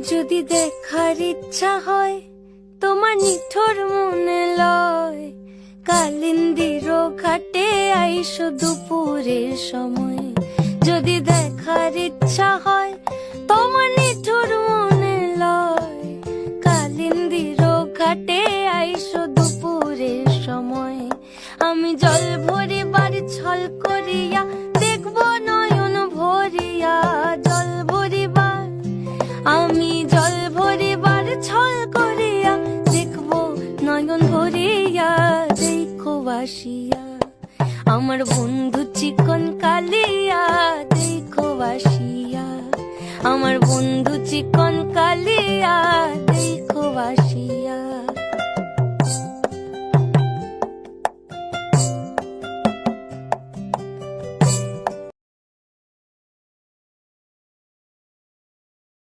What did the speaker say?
যদি দেখার ইচ্ছা হয় তোমার নিঠোর মনে লয়, কালিন্দির ঘাটে আইসো দুপুরের সময়। যদি দেখার ইচ্ছা হয় তোমার নিঠোর মনে লয়, কালিন্দির ঘাটে আইসো দুপুরের সময়। আমি জল ভরিবার ছল করিয়া দেখবো নয়ন ভরিয়া, জল ভরিবার আমি জল ভরিবার ছল করিয়া দেখবো নয়ন ভরিয়া। দেখো বাসিয়া আমার বন্ধু চিকন কালিয়া, দেখো বাসিয়া আমার বন্ধু চিকন কালিয়া, দেখো বাসিয়া।